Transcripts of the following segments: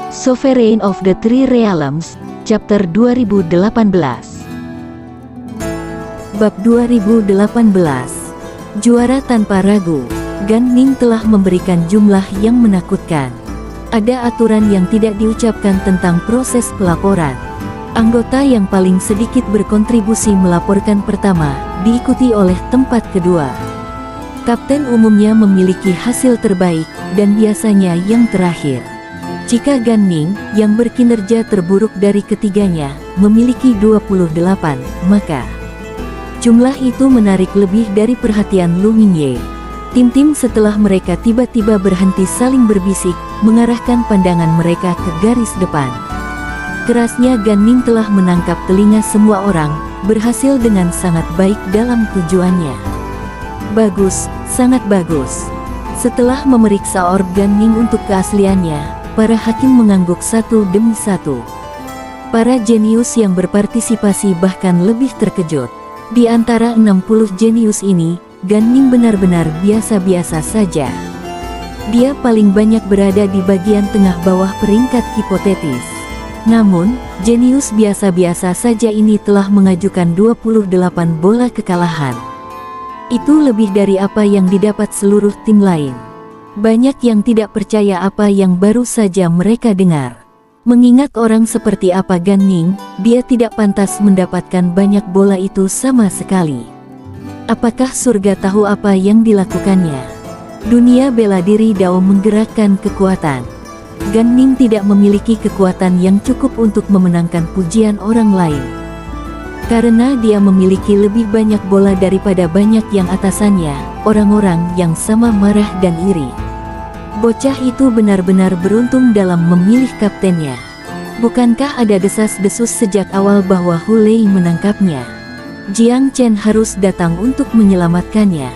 Sovereign of the Three Realms, Chapter 2018. Bab 2018. Juara tanpa ragu. Gan Ning telah memberikan jumlah yang menakutkan. Ada aturan yang tidak diucapkan tentang proses pelaporan. Anggota yang paling sedikit berkontribusi melaporkan pertama, diikuti oleh tempat kedua. Kapten umumnya memiliki hasil terbaik, dan biasanya yang terakhir. Jika Gan Ning, yang berkinerja terburuk dari ketiganya, memiliki 28, maka jumlah itu menarik lebih dari perhatian Lu Mingye. Tim-tim setelah mereka tiba-tiba berhenti saling berbisik, mengarahkan pandangan mereka ke garis depan. Kerasnya Gan Ning telah menangkap telinga semua orang, berhasil dengan sangat baik dalam tujuannya. Bagus, sangat bagus. Setelah memeriksa orb Gan Ning untuk keasliannya, para hakim mengangguk satu demi satu. Para jenius yang berpartisipasi bahkan lebih terkejut. Di antara 60 jenius ini, Gan Ning benar-benar biasa-biasa saja. Dia paling banyak berada di bagian tengah bawah peringkat hipotetis. Namun, jenius biasa-biasa saja ini telah mengajukan 28 bola kekalahan. Itu lebih dari apa yang didapat seluruh tim lain. Banyak yang tidak percaya apa yang baru saja mereka dengar. Mengingat orang seperti apa Gan Ning, dia tidak pantas mendapatkan banyak bola itu sama sekali. Apakah surga tahu apa yang dilakukannya? Dunia bela diri Dao menggerakkan kekuatan. Gan Ning tidak memiliki kekuatan yang cukup untuk memenangkan pujian orang lain. Karena dia memiliki lebih banyak bola daripada banyak yang atasannya, orang-orang yang sama marah dan iri. Bocah itu benar-benar beruntung dalam memilih kaptennya. Bukankah ada desas-desus sejak awal bahwa Hu Lei menangkapnya? Jiang Chen harus datang untuk menyelamatkannya.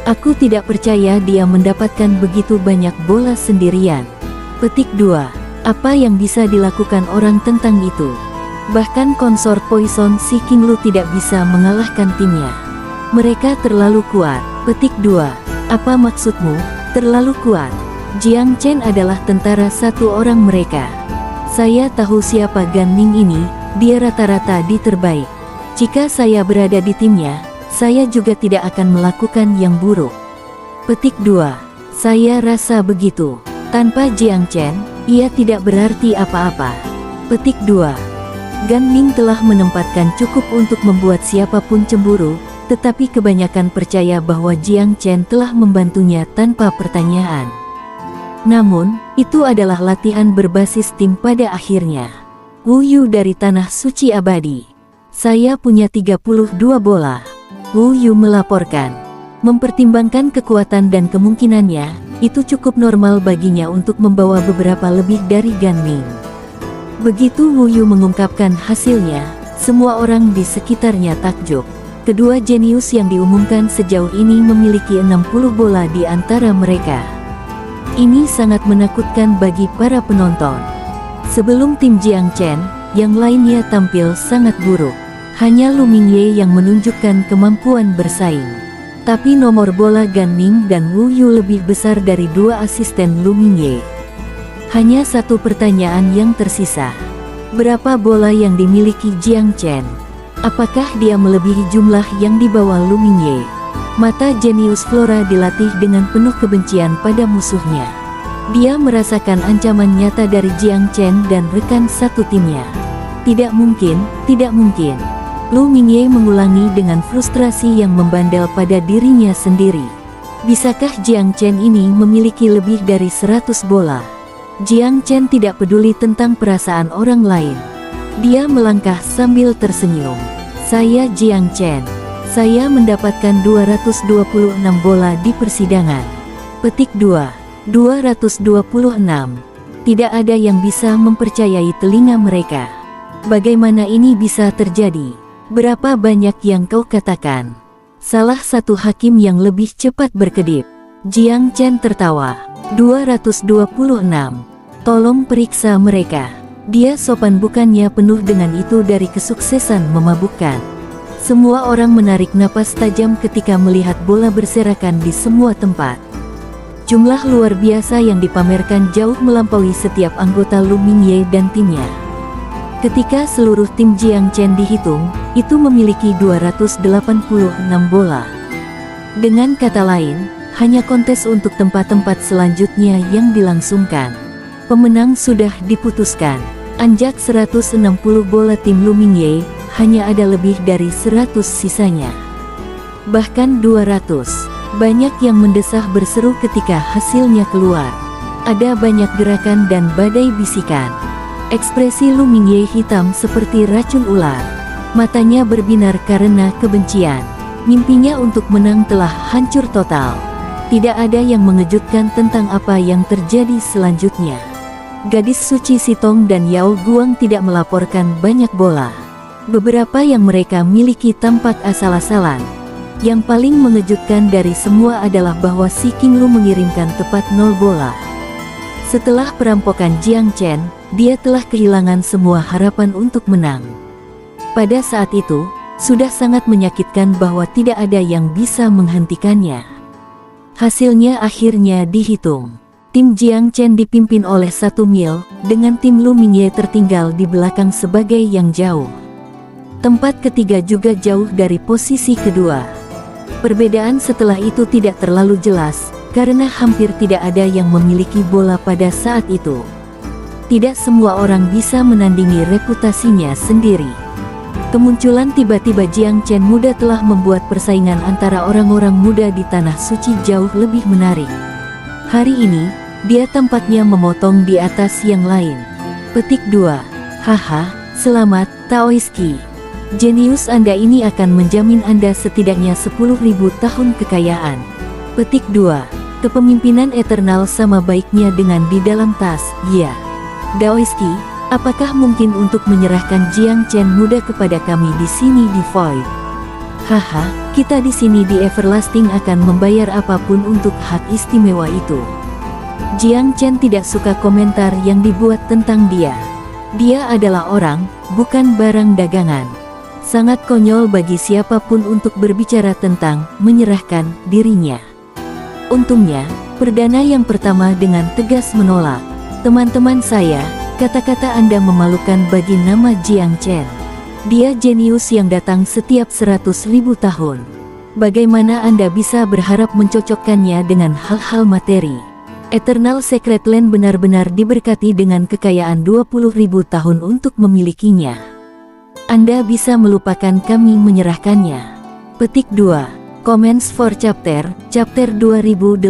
Aku tidak percaya dia mendapatkan begitu banyak bola sendirian. Petik 2. Apa yang bisa dilakukan orang tentang itu? Bahkan konsor Poison si King Lu tidak bisa mengalahkan timnya. Mereka terlalu kuat. Petik 2. Apa maksudmu, terlalu kuat? Jiang Chen adalah tentara satu orang mereka. Saya tahu siapa Gan Ning ini, dia rata-rata di terbaik. Jika saya berada di timnya, saya juga tidak akan melakukan yang buruk. Petik 2. Saya rasa begitu. Tanpa Jiang Chen, ia tidak berarti apa-apa. Petik 2. Gan Ning telah menempatkan cukup untuk membuat siapapun cemburu, tetapi kebanyakan percaya bahwa Jiang Chen telah membantunya tanpa pertanyaan. Namun, itu adalah latihan berbasis tim pada akhirnya. Wu Yu dari Tanah Suci Abadi. Saya punya 32 bola. Wu Yu melaporkan. Mempertimbangkan kekuatan dan kemungkinannya, itu cukup normal baginya untuk membawa beberapa lebih dari Gan Ning. Begitu Wu Yu mengungkapkan hasilnya, semua orang di sekitarnya takjub. Kedua jenius yang diumumkan sejauh ini memiliki 60 bola di antara mereka. Ini sangat menakutkan bagi para penonton. Sebelum tim Jiang Chen, yang lainnya tampil sangat buruk. Hanya Lu Mingye yang menunjukkan kemampuan bersaing. Tapi nomor bola Gan Ning dan Wu Yu lebih besar dari dua asisten Lu Mingye. Hanya satu pertanyaan yang tersisa. Berapa bola yang dimiliki Jiang Chen? Apakah dia melebihi jumlah yang dibawa Lu Mingye? Mata jenius Flora dilatih dengan penuh kebencian pada musuhnya. Dia merasakan ancaman nyata dari Jiang Chen dan rekan satu timnya. Tidak mungkin, tidak mungkin. Lu Mingye mengulangi dengan frustrasi yang membandel pada dirinya sendiri. Bisakah Jiang Chen ini memiliki lebih dari 100 bola? Jiang Chen tidak peduli tentang perasaan orang lain. Dia melangkah sambil tersenyum. Saya Jiang Chen. Saya mendapatkan 226 bola di persidangan. Petik 2. 226. Tidak ada yang bisa mempercayai telinga mereka. Bagaimana ini bisa terjadi? Berapa banyak yang kau katakan? Salah satu hakim yang lebih cepat berkedip. Jiang Chen tertawa. 226. Tolong periksa mereka. Dia sopan bukannya penuh dengan itu dari kesuksesan memabukkan. Semua orang menarik napas tajam ketika melihat bola berserakan di semua tempat. Jumlah luar biasa yang dipamerkan jauh melampaui setiap anggota Lu Mingye dan timnya. Ketika seluruh tim Jiang Chen dihitung, itu memiliki 286 bola. Dengan kata lain, hanya kontes untuk tempat-tempat selanjutnya yang dilangsungkan. Pemenang sudah diputuskan. Anjak 160 bola tim Lu Mingye, hanya ada lebih dari 100 sisanya. Bahkan 200. Banyak yang mendesah berseru ketika hasilnya keluar. Ada banyak gerakan dan badai bisikan. Ekspresi Lu Mingye hitam seperti racun ular. Matanya berbinar karena kebencian. Mimpinya untuk menang telah hancur total. Tidak ada yang mengejutkan tentang apa yang terjadi selanjutnya. Gadis suci Sitong dan Yao Guang tidak melaporkan banyak bola. Beberapa yang mereka miliki tampak asal-asalan. Yang paling mengejutkan dari semua adalah bahwa si King Lu mengirimkan tepat 0 bola. Setelah perampokan Jiang Chen, dia telah kehilangan semua harapan untuk menang. Pada saat itu, sudah sangat menyakitkan bahwa tidak ada yang bisa menghentikannya. Hasilnya akhirnya dihitung. Tim Jiang Chen dipimpin oleh 1 mil, dengan tim Lu Mingye tertinggal di belakang sebagai yang jauh. Tempat ketiga juga jauh dari posisi kedua. Perbedaan setelah itu tidak terlalu jelas, karena hampir tidak ada yang memiliki bola pada saat itu. Tidak semua orang bisa menandingi reputasinya sendiri. Kemunculan tiba-tiba Jiang Chen muda telah membuat persaingan antara orang-orang muda di Tanah Suci jauh lebih menarik. Hari ini, dia tampaknya memotong di atas yang lain. Petik 2. Haha, selamat, Taoiski. Jenius Anda ini akan menjamin Anda setidaknya 10.000 tahun kekayaan. Petik 2. Kepemimpinan eternal sama baiknya dengan di dalam tas, ya. Daoiski, apakah mungkin untuk menyerahkan Jiang Chen muda kepada kami di sini di Void? Haha, kita di sini di Everlasting akan membayar apapun untuk hak istimewa itu. Jiang Chen tidak suka komentar yang dibuat tentang dia. Dia adalah orang, bukan barang dagangan. Sangat konyol bagi siapapun untuk berbicara tentang menyerahkan dirinya. Untungnya, perdana yang pertama dengan tegas menolak. Teman-teman saya, kata-kata Anda memalukan bagi nama Jiang Chen. Dia jenius yang datang setiap 100.000 tahun. Bagaimana Anda bisa berharap mencocokkannya dengan hal-hal materi? Eternal Secret Land benar-benar diberkati dengan kekayaan 20.000 tahun untuk memilikinya. Anda bisa melupakan kami menyerahkannya. Petik 2. Comments for Chapter 2018.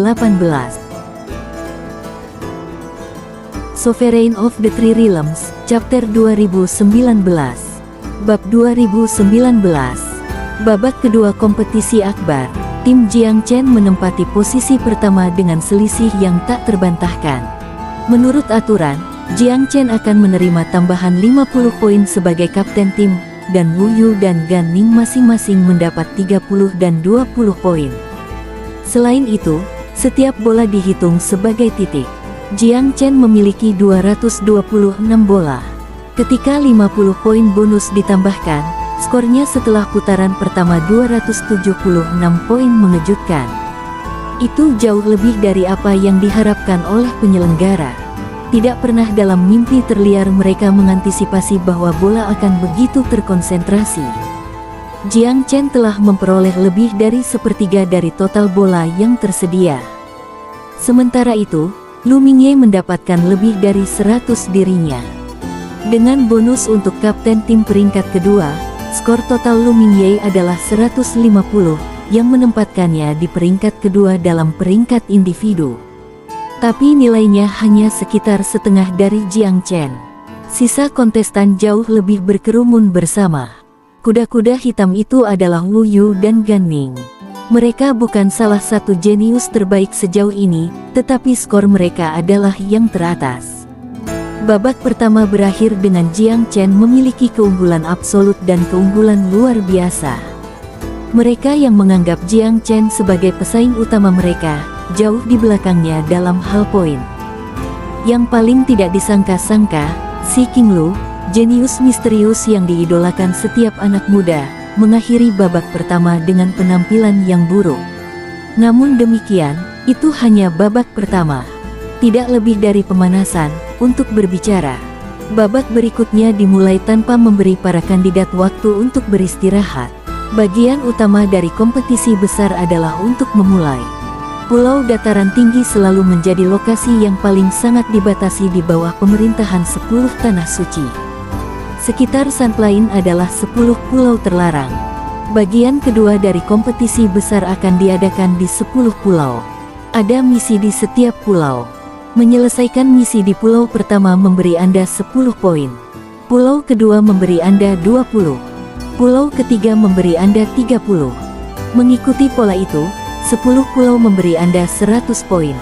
Sovereign of the Three Realms, Chapter 2019. Bab 2019. Babak kedua kompetisi akbar. Tim Jiang Chen menempati posisi pertama dengan selisih yang tak terbantahkan. Menurut aturan, Jiang Chen akan menerima tambahan 50 poin sebagai kapten tim, dan Wu Yu dan Gan Ning masing-masing mendapat 30 dan 20 poin. Selain itu, setiap bola dihitung sebagai titik. Jiang Chen memiliki 226 bola. Ketika 50 poin bonus ditambahkan, skornya setelah putaran pertama 276 poin mengejutkan. Itu jauh lebih dari apa yang diharapkan oleh penyelenggara. Tidak pernah dalam mimpi terliar mereka mengantisipasi bahwa bola akan begitu terkonsentrasi. Jiang Chen telah memperoleh lebih dari sepertiga dari total bola yang tersedia. Sementara itu, Lu Mingye mendapatkan lebih dari 100 dirinya. Dengan bonus untuk kapten tim peringkat kedua, skor total Lu Mingye adalah 150, yang menempatkannya di peringkat kedua dalam peringkat individu. Tapi nilainya hanya sekitar setengah dari Jiang Chen. Sisa kontestan jauh lebih berkerumun bersama. Kuda-kuda hitam itu adalah Wu Yu dan Gan Ning. Mereka bukan salah satu jenius terbaik sejauh ini, tetapi skor mereka adalah yang teratas. Babak pertama berakhir dengan Jiang Chen memiliki keunggulan absolut dan keunggulan luar biasa. Mereka yang menganggap Jiang Chen sebagai pesaing utama mereka, jauh di belakangnya dalam hal poin. Yang paling tidak disangka-sangka, si King Lu, jenius misterius yang diidolakan setiap anak muda, mengakhiri babak pertama dengan penampilan yang buruk. Namun demikian, itu hanya babak pertama. Tidak lebih dari pemanasan untuk berbicara. Babak berikutnya dimulai tanpa memberi para kandidat waktu untuk beristirahat. Bagian utama dari kompetisi besar adalah untuk memulai. Pulau dataran tinggi selalu menjadi lokasi yang paling sangat dibatasi di bawah pemerintahan 10 tanah suci. Sekitar Sunplane adalah 10 pulau terlarang. Bagian kedua dari kompetisi besar akan diadakan di 10 pulau. Ada misi di setiap pulau. Menyelesaikan misi di pulau pertama memberi Anda 10 poin. Pulau kedua memberi Anda 20. Pulau ketiga memberi Anda 30. Mengikuti pola itu, 10 pulau memberi Anda 100 poin.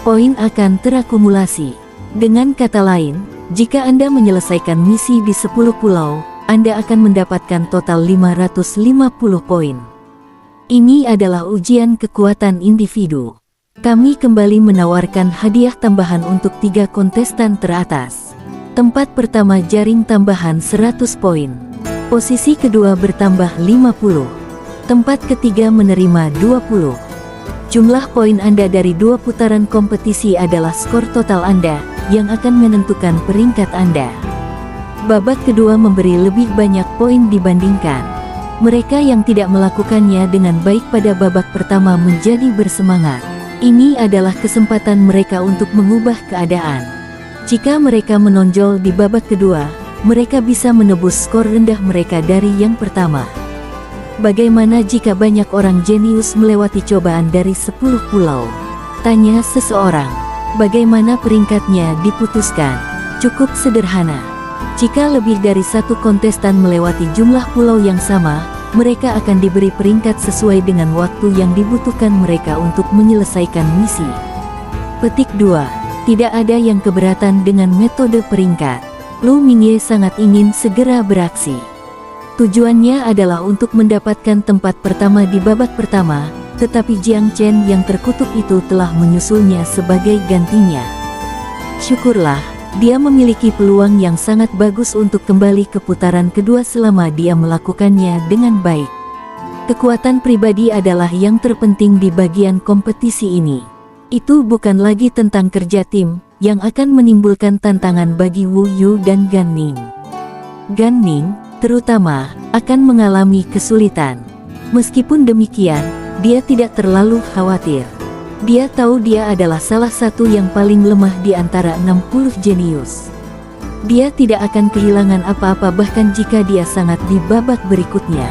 Poin akan terakumulasi. Dengan kata lain, jika Anda menyelesaikan misi di 10 pulau, Anda akan mendapatkan total 550 poin. Ini adalah ujian kekuatan individu. Kami kembali menawarkan hadiah tambahan untuk 3 kontestan teratas. Tempat pertama jaring tambahan 100 poin. Posisi kedua bertambah 50. Tempat ketiga menerima 20. Jumlah poin Anda dari 2 putaran kompetisi adalah skor total Anda, yang akan menentukan peringkat Anda. Babak kedua memberi lebih banyak poin dibandingkan. Mereka yang tidak melakukannya dengan baik pada babak pertama menjadi bersemangat. Ini adalah kesempatan mereka untuk mengubah keadaan. Jika mereka menonjol di babak kedua, mereka bisa menebus skor rendah mereka dari yang pertama. Bagaimana jika banyak orang jenius melewati cobaan dari 10 pulau? Tanya seseorang. Bagaimana peringkatnya diputuskan? Cukup sederhana. Jika lebih dari 1 kontestan melewati jumlah pulau yang sama, mereka akan diberi peringkat sesuai dengan waktu yang dibutuhkan mereka untuk menyelesaikan misi. Petik 2. Tidak ada yang keberatan dengan metode peringkat. Lu Mingye sangat ingin segera beraksi. Tujuannya adalah untuk mendapatkan tempat pertama di babak pertama, tetapi Jiang Chen yang terkutuk itu telah menyusulnya sebagai gantinya. Syukurlah, dia memiliki peluang yang sangat bagus untuk kembali ke putaran kedua selama dia melakukannya dengan baik. Kekuatan pribadi adalah yang terpenting di bagian kompetisi ini. Itu bukan lagi tentang kerja tim, yang akan menimbulkan tantangan bagi Wu Yu dan Gan Ning. Gan Ning, terutama, akan mengalami kesulitan. Meskipun demikian, dia tidak terlalu khawatir. Dia tahu dia adalah salah satu yang paling lemah di antara 60 jenius. Dia tidak akan kehilangan apa-apa bahkan jika dia sangat di babak berikutnya.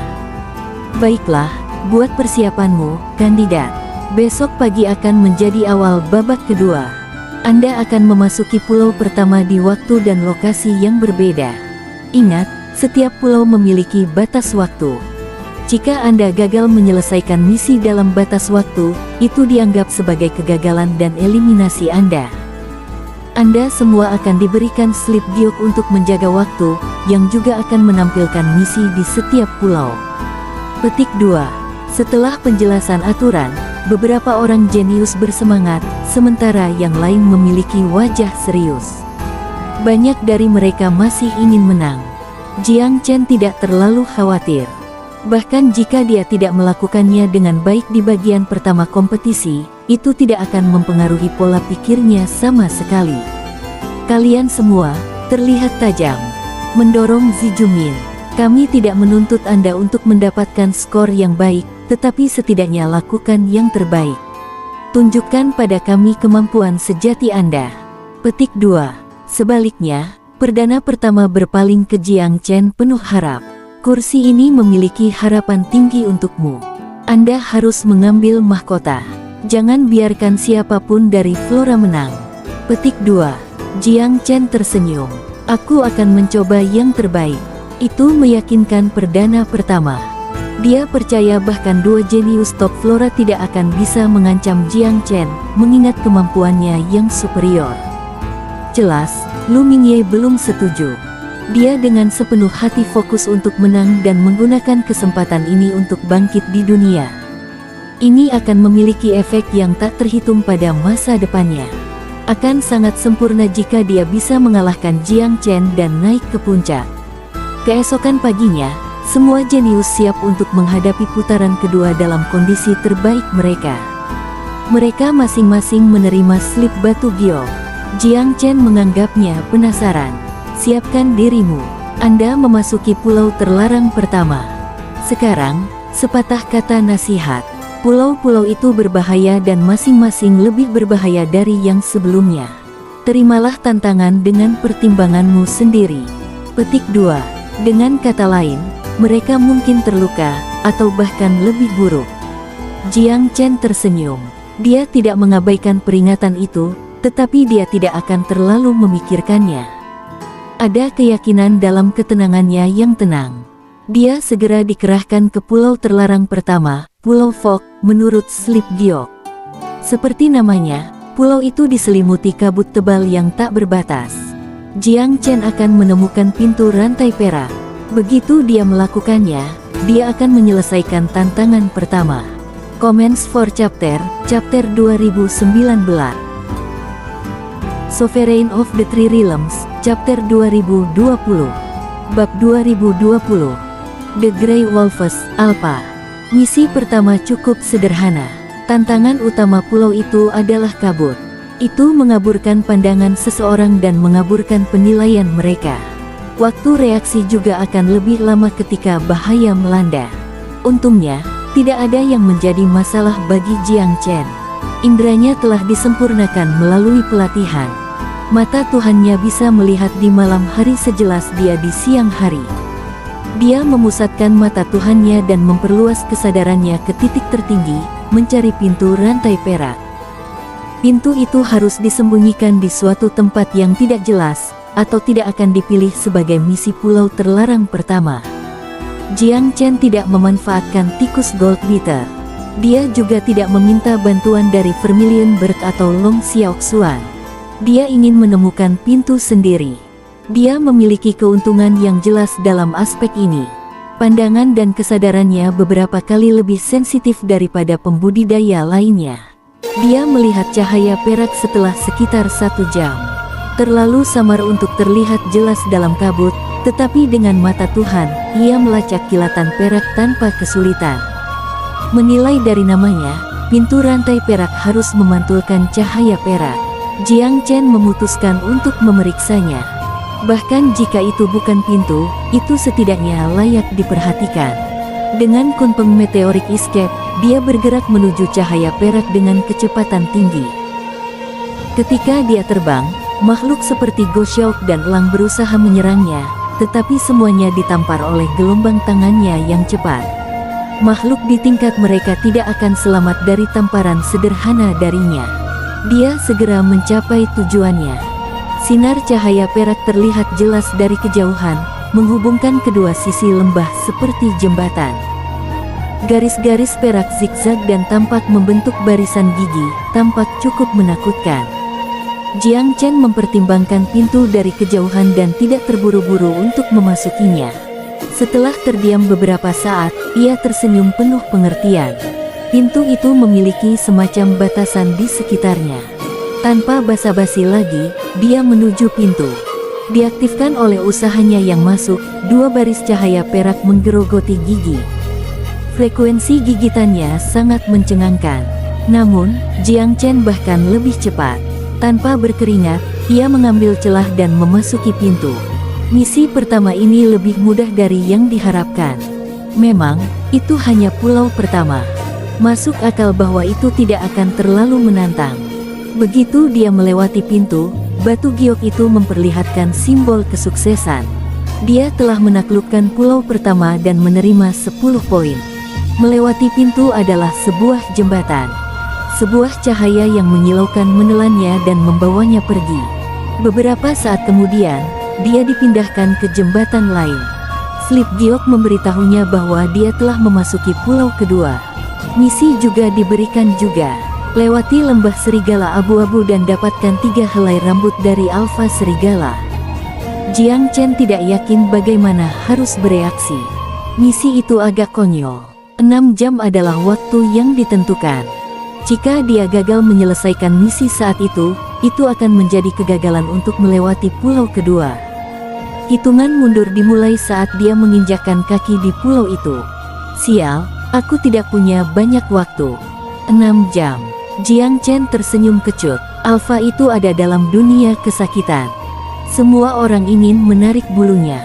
Baiklah, buat persiapanmu, kandidat. Besok pagi akan menjadi awal babak kedua. Anda akan memasuki pulau pertama di waktu dan lokasi yang berbeda. Ingat, setiap pulau memiliki batas waktu. Jika Anda gagal menyelesaikan misi dalam batas waktu, itu dianggap sebagai kegagalan dan eliminasi Anda. Anda semua akan diberikan slip giok untuk menjaga waktu, yang juga akan menampilkan misi di setiap pulau. Petik 2. Setelah penjelasan aturan, beberapa orang jenius bersemangat, sementara yang lain memiliki wajah serius. Banyak dari mereka masih ingin menang. Jiang Chen tidak terlalu khawatir. Bahkan jika dia tidak melakukannya dengan baik di bagian pertama kompetisi, itu tidak akan mempengaruhi pola pikirnya sama sekali. Kalian semua terlihat tajam. Mendorong Zi Jumin. Kami tidak menuntut Anda untuk mendapatkan skor yang baik, tetapi setidaknya lakukan yang terbaik. Tunjukkan pada kami kemampuan sejati Anda. Petik 2. Sebaliknya, perdana pertama berpaling ke Jiang Chen penuh harap. Kursi ini memiliki harapan tinggi untukmu. Anda harus mengambil mahkota. Jangan biarkan siapapun dari Flora menang. Petik 2. Jiang Chen tersenyum. Aku akan mencoba yang terbaik. Itu meyakinkan perdana pertama. Dia percaya bahkan 2 jenius top Flora tidak akan bisa mengancam Jiang Chen, mengingat kemampuannya yang superior. Jelas, Lu Mingye belum setuju. Dia dengan sepenuh hati fokus untuk menang dan menggunakan kesempatan ini untuk bangkit di dunia. Ini akan memiliki efek yang tak terhitung pada masa depannya. Akan sangat sempurna jika dia bisa mengalahkan Jiang Chen dan naik ke puncak. Keesokan paginya, semua jenius siap untuk menghadapi putaran kedua dalam kondisi terbaik mereka. Mereka masing-masing menerima slip batu giok. Jiang Chen menganggapnya penasaran. Siapkan dirimu. Anda memasuki pulau terlarang pertama. Sekarang, sepatah kata nasihat. Pulau-pulau itu berbahaya dan masing-masing lebih berbahaya dari yang sebelumnya. Terimalah tantangan dengan pertimbanganmu sendiri. Petik 2. Dengan kata lain, mereka mungkin terluka, atau bahkan lebih buruk. Jiang Chen tersenyum. Dia tidak mengabaikan peringatan itu, tetapi dia tidak akan terlalu memikirkannya. Ada keyakinan dalam ketenangannya yang tenang. Dia segera dikerahkan ke pulau terlarang pertama, Pulau Fog, menurut slip giok. Seperti namanya, pulau itu diselimuti kabut tebal yang tak berbatas. Jiang Chen akan menemukan pintu rantai perak. Begitu dia melakukannya, dia akan menyelesaikan tantangan pertama. Comments for Chapter 2019. Sovereign of the Three Realms, Chapter 2020. Bab 2020. The Grey Wolves, Alpha. Misi pertama cukup sederhana. Tantangan utama pulau itu adalah kabut. Itu mengaburkan pandangan seseorang dan mengaburkan penilaian mereka. Waktu reaksi juga akan lebih lama ketika bahaya melanda. Untungnya, tidak ada yang menjadi masalah bagi Jiang Chen. Indranya telah disempurnakan melalui pelatihan. Mata Tuhannya bisa melihat di malam hari sejelas dia di siang hari. Dia memusatkan mata Tuhannya dan memperluas kesadarannya ke titik tertinggi, mencari pintu rantai perak. Pintu itu harus disembunyikan di suatu tempat yang tidak jelas, atau tidak akan dipilih sebagai misi pulau terlarang pertama. Jiang Chen tidak memanfaatkan tikus Goldbeater. Dia juga tidak meminta bantuan dari Vermilion Bird atau Long Xiaoxuan. Dia ingin menemukan pintu sendiri. Dia memiliki keuntungan yang jelas dalam aspek ini. Pandangan dan kesadarannya beberapa kali lebih sensitif daripada pembudidaya lainnya. Dia melihat cahaya perak setelah sekitar 1 jam. Terlalu samar untuk terlihat jelas dalam kabut, tetapi dengan mata Tuhan, ia melacak kilatan perak tanpa kesulitan. Menilai dari namanya, pintu rantai perak harus memantulkan cahaya perak. Jiang Chen memutuskan untuk memeriksanya. Bahkan jika itu bukan pintu, itu setidaknya layak diperhatikan. Dengan kunpeng meteoric escape, dia bergerak menuju cahaya perak dengan kecepatan tinggi. Ketika dia terbang, makhluk seperti Goshawk dan elang berusaha menyerangnya, tetapi semuanya ditampar oleh gelombang tangannya yang cepat. Makhluk di tingkat mereka tidak akan selamat dari tamparan sederhana darinya. Dia segera mencapai tujuannya. Sinar cahaya perak terlihat jelas dari kejauhan, menghubungkan kedua sisi lembah seperti jembatan. Garis-garis perak zigzag dan tampak membentuk barisan gigi, tampak cukup menakutkan. Jiang Chen mempertimbangkan pintu dari kejauhan dan tidak terburu-buru untuk memasukinya. Setelah terdiam beberapa saat, ia tersenyum penuh pengertian. Pintu itu memiliki semacam batasan di sekitarnya. Tanpa basa-basi lagi, dia menuju pintu. Diaktifkan oleh usahanya yang masuk, 2 baris cahaya perak menggerogoti gigi. Frekuensi gigitannya sangat mencengangkan. Namun, Jiang Chen bahkan lebih cepat. Tanpa berkeringat, ia mengambil celah dan memasuki pintu. Misi pertama ini lebih mudah dari yang diharapkan. Memang, itu hanya pulau pertama. Masuk akal bahwa itu tidak akan terlalu menantang. Begitu dia melewati pintu, batu giok itu memperlihatkan simbol kesuksesan. Dia telah menaklukkan pulau pertama dan menerima 10 poin. Melewati pintu adalah sebuah jembatan. Sebuah cahaya yang menyilaukan menelannya dan membawanya pergi. Beberapa saat kemudian, dia dipindahkan ke jembatan lain. Slip giok memberitahunya bahwa dia telah memasuki pulau kedua. Misi juga diberikan juga. Lewati lembah serigala abu-abu dan dapatkan 3 helai rambut dari alfa serigala. Jiang Chen tidak yakin bagaimana harus bereaksi. Misi itu agak konyol. 6 jam adalah waktu yang ditentukan. Jika dia gagal menyelesaikan misi saat itu akan menjadi kegagalan untuk melewati pulau kedua. Hitungan mundur dimulai saat dia menginjakkan kaki di pulau itu. Sial, aku tidak punya banyak waktu. 6 jam. Jiang Chen tersenyum kecut. Alpha itu ada dalam dunia kesakitan. Semua orang ingin menarik bulunya.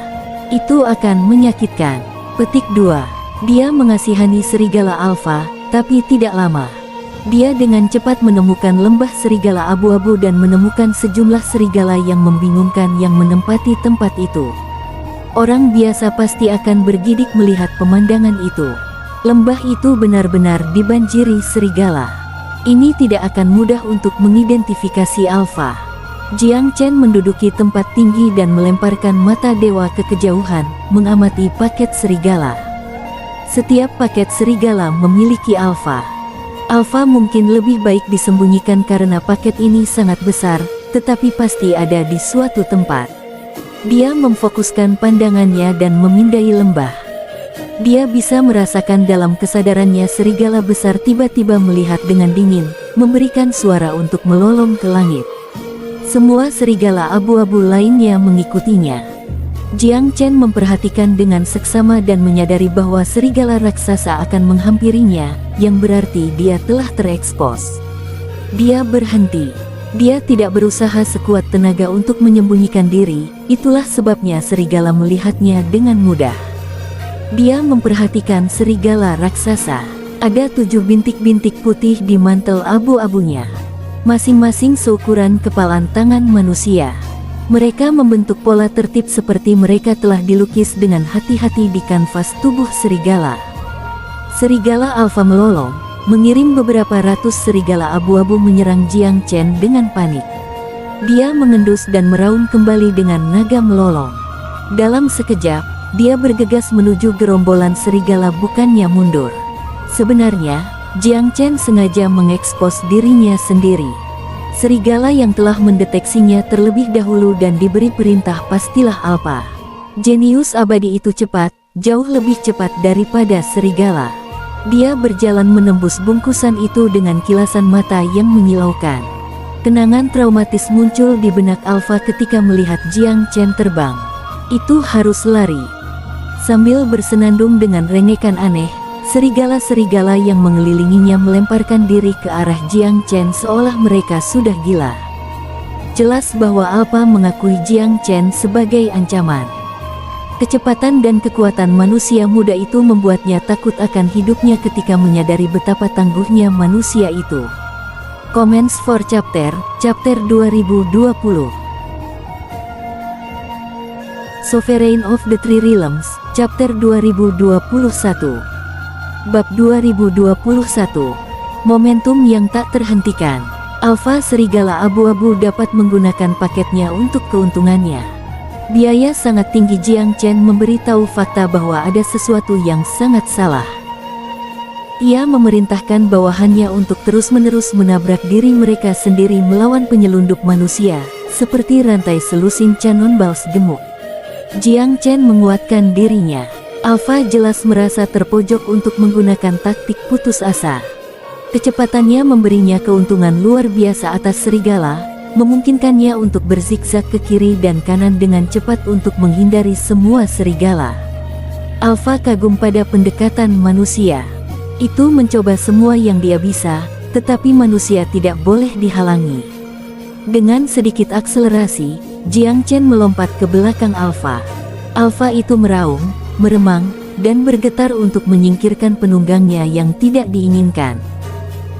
Itu akan menyakitkan. Petik 2. Dia mengasihani serigala Alpha, tapi tidak lama. Dia dengan cepat menemukan lembah serigala abu-abu dan menemukan sejumlah serigala yang membingungkan yang menempati tempat itu. Orang biasa pasti akan bergidik melihat pemandangan itu. Lembah itu benar-benar dibanjiri serigala. Ini tidak akan mudah untuk mengidentifikasi Alpha. Jiang Chen menduduki tempat tinggi dan melemparkan mata dewa ke kejauhan, mengamati paket serigala. Setiap paket serigala memiliki Alpha. Alpha mungkin lebih baik disembunyikan karena paket ini sangat besar, tetapi pasti ada di suatu tempat. Dia memfokuskan pandangannya dan memindai lembah. Dia bisa merasakan dalam kesadarannya serigala besar tiba-tiba melihat dengan dingin, memberikan suara untuk melolong ke langit. Semua serigala abu-abu lainnya mengikutinya. Jiang Chen memperhatikan dengan seksama dan menyadari bahwa serigala raksasa akan menghampirinya, yang berarti dia telah terekspos. Dia berhenti. Dia tidak berusaha sekuat tenaga untuk menyembunyikan diri, itulah sebabnya serigala melihatnya dengan mudah. Dia memperhatikan serigala raksasa. Ada 7 bintik-bintik putih di mantel abu-abunya. Masing-masing seukuran kepalan tangan manusia. Mereka membentuk pola tertib seperti mereka telah dilukis dengan hati-hati di kanvas tubuh serigala. Serigala Alpha melolong, mengirim beberapa ratus serigala abu-abu menyerang Jiang Chen dengan panik. Dia mengendus dan meraung kembali dengan naga melolong. Dalam sekejap, dia bergegas menuju gerombolan serigala bukannya mundur. Sebenarnya, Jiang Chen sengaja mengekspos dirinya sendiri. Serigala yang telah mendeteksinya terlebih dahulu dan diberi perintah pastilah Alpha. Jenius abadi itu cepat, jauh lebih cepat daripada serigala. Dia berjalan menembus bungkusan itu dengan kilasan mata yang menyilaukan. Kenangan traumatis muncul di benak Alpha ketika melihat Jiang Chen terbang. Itu harus lari. Sambil bersenandung dengan rengekan aneh, serigala-serigala yang mengelilinginya melemparkan diri ke arah Jiang Chen seolah mereka sudah gila. Jelas bahwa Alpha mengakui Jiang Chen sebagai ancaman. Kecepatan dan kekuatan manusia muda itu membuatnya takut akan hidupnya ketika menyadari betapa tangguhnya manusia itu. Comments for Chapter 2020. Sovereign of the Three Realms, Chapter 2021. Bab 2021. Momentum yang tak terhentikan. Alpha serigala abu-abu dapat menggunakan paketnya untuk keuntungannya. Biaya sangat tinggi. Jiang Chen memberitahu fakta bahwa ada sesuatu yang sangat salah. Ia memerintahkan bawahannya untuk terus-menerus menabrak diri mereka sendiri melawan penyelundup manusia, seperti rantai selusin Cannonballs gemuk. Jiang Chen menguatkan dirinya. Alpha jelas merasa terpojok untuk menggunakan taktik putus asa. Kecepatannya memberinya keuntungan luar biasa atas serigala, memungkinkannya untuk berzigzag ke kiri dan kanan dengan cepat untuk menghindari semua serigala. Alpha kagum pada pendekatan manusia. Itu mencoba semua yang dia bisa, tetapi manusia tidak boleh dihalangi. Dengan sedikit akselerasi, Jiang Chen melompat ke belakang Alpha. Alpha itu meraung, meremang, dan bergetar untuk menyingkirkan penunggangnya yang tidak diinginkan.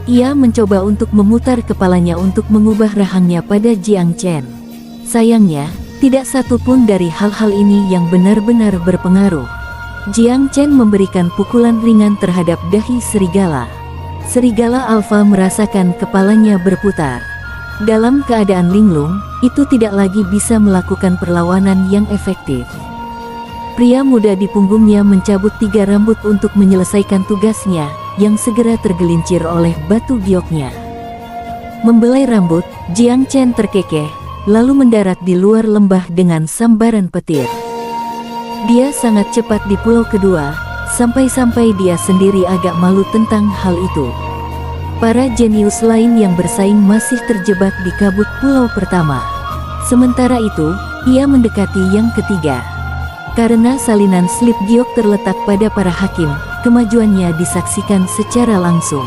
Ia mencoba untuk memutar kepalanya untuk mengubah rahangnya pada Jiang Chen. Sayangnya, tidak satu pun dari hal-hal ini yang benar-benar berpengaruh. Jiang Chen memberikan pukulan ringan terhadap dahi serigala. Serigala Alpha merasakan kepalanya berputar. Dalam keadaan linglung, itu tidak lagi bisa melakukan perlawanan yang efektif. Pria muda di punggungnya mencabut 3 rambut untuk menyelesaikan tugasnya, yang segera tergelincir oleh batu gioknya. Membelai rambut, Jiang Chen terkekeh, lalu mendarat di luar lembah dengan sambaran petir. Dia sangat cepat di pulau kedua, sampai-sampai dia sendiri agak malu tentang hal itu. Para jenius lain yang bersaing masih terjebak di kabut pulau pertama. Sementara itu, ia mendekati yang ketiga. Karena salinan slip giok terletak pada para hakim, kemajuannya disaksikan secara langsung.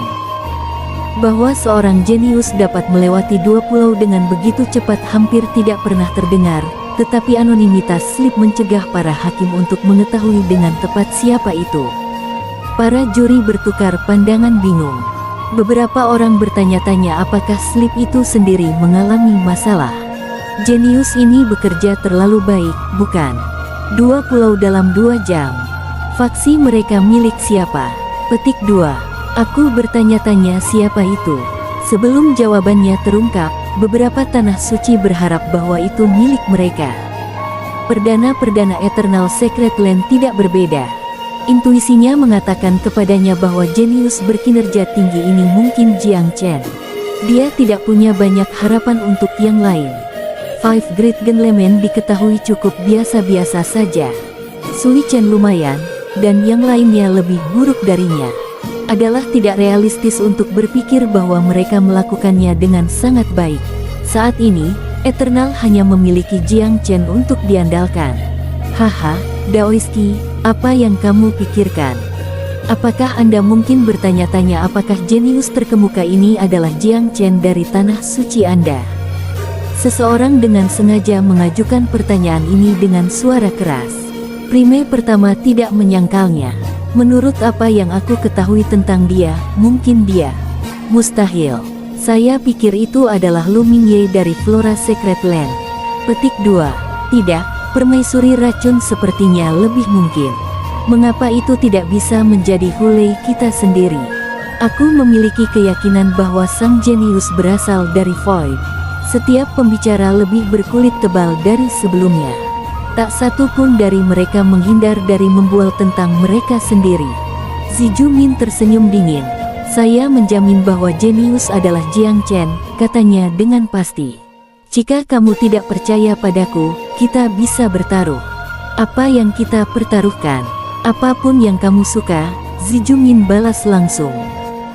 Bahwa seorang jenius dapat melewati 2 pulau dengan begitu cepat hampir tidak pernah terdengar, tetapi anonimitas Slip mencegah para hakim untuk mengetahui dengan tepat siapa itu. Para juri bertukar pandangan bingung. Beberapa orang bertanya-tanya apakah Slip itu sendiri mengalami masalah. Jenius ini bekerja terlalu baik, bukan? 2 pulau dalam 2 jam. Faksi mereka milik siapa? Petik 2. Aku bertanya-tanya siapa itu. Sebelum jawabannya terungkap, beberapa tanah suci berharap bahwa itu milik mereka. Perdana-perdana Eternal Secret Land tidak berbeda. Intuisinya mengatakan kepadanya bahwa jenius berkinerja tinggi ini mungkin Jiang Chen. Dia tidak punya banyak harapan untuk yang lain. Five Great Gentlemen diketahui cukup biasa-biasa saja. Sui Chen lumayan, dan yang lainnya lebih buruk darinya. Adalah tidak realistis untuk berpikir bahwa mereka melakukannya dengan sangat baik. Saat ini, Eternal hanya memiliki Jiang Chen untuk diandalkan. Haha, Daoiski, apa yang kamu pikirkan? Apakah Anda mungkin bertanya-tanya apakah jenius terkemuka ini adalah Jiang Chen dari tanah suci Anda? Seseorang dengan sengaja mengajukan pertanyaan ini dengan suara keras. Prime pertama tidak menyangkalnya. Menurut apa yang aku ketahui tentang dia, mungkin dia. Mustahil. Saya pikir itu adalah Lu Mingye dari Flora Secret Land. Petik 2. Tidak, permaisuri racun sepertinya lebih mungkin. Mengapa itu tidak bisa menjadi Hulei kita sendiri? Aku memiliki keyakinan bahwa sang jenius berasal dari Void. Setiap pembicara lebih berkulit tebal dari sebelumnya. Tak satu pun dari mereka menghindar dari membual tentang mereka sendiri. Ziju Min tersenyum dingin. Saya menjamin bahwa jenius adalah Jiang Chen, katanya dengan pasti. Jika kamu tidak percaya padaku, kita bisa bertaruh. Apa yang kita pertaruhkan? Apapun yang kamu suka, Ziju Min balas langsung.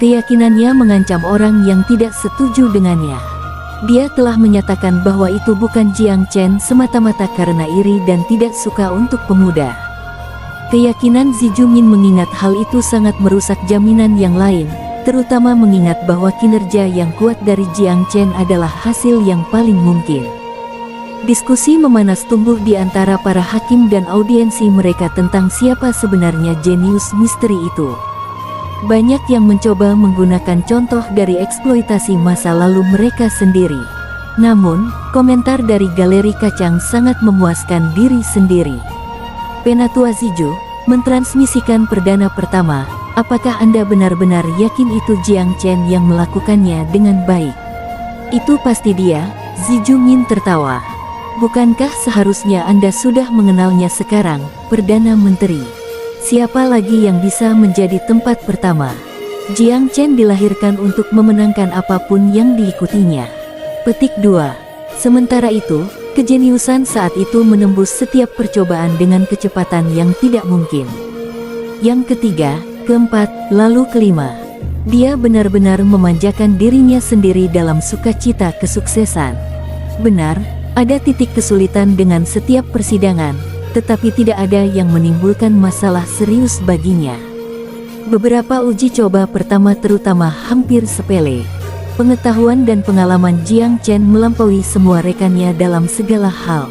Keyakinannya mengancam orang yang tidak setuju dengannya. Dia telah menyatakan bahwa itu bukan Jiang Chen semata-mata karena iri dan tidak suka untuk pemuda. Keyakinan Ziju Min mengingat hal itu sangat merusak jaminan yang lain, terutama mengingat bahwa kinerja yang kuat dari Jiang Chen adalah hasil yang paling mungkin. Diskusi memanas tumbuh di antara para hakim dan audiensi mereka tentang siapa sebenarnya jenius misteri itu. Banyak yang mencoba menggunakan contoh dari eksploitasi masa lalu mereka sendiri. Namun, komentar dari galeri kacang sangat memuaskan diri sendiri. Penatua Ziju mentransmisikan perdana pertama. Apakah Anda benar-benar yakin itu Jiang Chen yang melakukannya dengan baik? Itu pasti dia, Ziju Min tertawa. Bukankah seharusnya Anda sudah mengenalnya sekarang, Perdana Menteri? Siapa lagi yang bisa menjadi tempat pertama? Jiang Chen dilahirkan untuk memenangkan apapun yang diikutinya. Petik 2. Sementara itu, kejeniusan saat itu menembus setiap percobaan dengan kecepatan yang tidak mungkin. Yang ketiga, keempat, lalu kelima. Dia benar-benar memanjakan dirinya sendiri dalam sukacita kesuksesan. Benar, ada titik kesulitan dengan setiap persidangan, tetapi tidak ada yang menimbulkan masalah serius baginya. Beberapa uji coba pertama terutama hampir sepele. Pengetahuan dan pengalaman Jiang Chen melampaui semua rekannya dalam segala hal.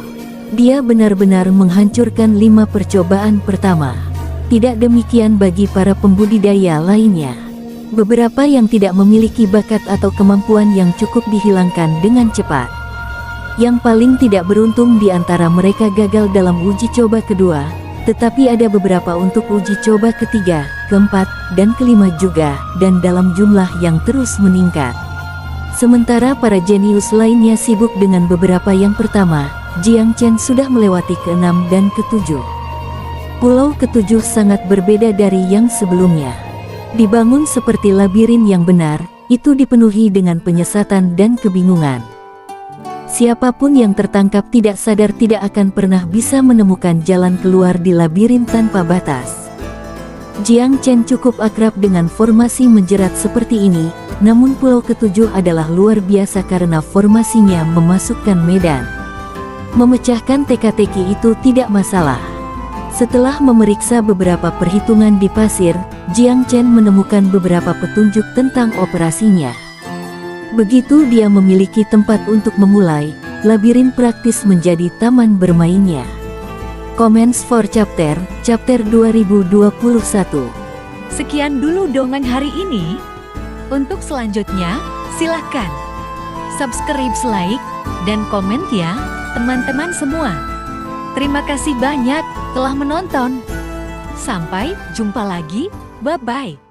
Dia benar-benar menghancurkan 5 percobaan pertama. Tidak demikian bagi para pembudidaya lainnya. Beberapa yang tidak memiliki bakat atau kemampuan yang cukup dihilangkan dengan cepat. Yang paling tidak beruntung di antara mereka gagal dalam uji coba kedua, tetapi ada beberapa untuk uji coba ketiga, keempat, dan kelima juga, dan dalam jumlah yang terus meningkat. Sementara para jenius lainnya sibuk dengan beberapa yang pertama, Jiang Chen sudah melewati ke-6 dan ke-7. Pulau ke-7 sangat berbeda dari yang sebelumnya. Dibangun seperti labirin yang benar, itu dipenuhi dengan penyesatan dan kebingungan. Siapapun yang tertangkap tidak sadar tidak akan pernah bisa menemukan jalan keluar di labirin tanpa batas. Jiang Chen cukup akrab dengan formasi menjerat seperti ini, namun pulau ke-7 adalah luar biasa karena formasinya memasukkan medan. Memecahkan teka-teki itu tidak masalah. Setelah memeriksa beberapa perhitungan di pasir, Jiang Chen menemukan beberapa petunjuk tentang operasinya. Begitu dia memiliki tempat untuk memulai, labirin praktis menjadi taman bermainnya. Comments for chapter 2021. Sekian dulu dongeng hari ini. Untuk selanjutnya, silakan subscribe, like, dan komen ya, teman-teman semua. Terima kasih banyak telah menonton. Sampai jumpa lagi. Bye-bye.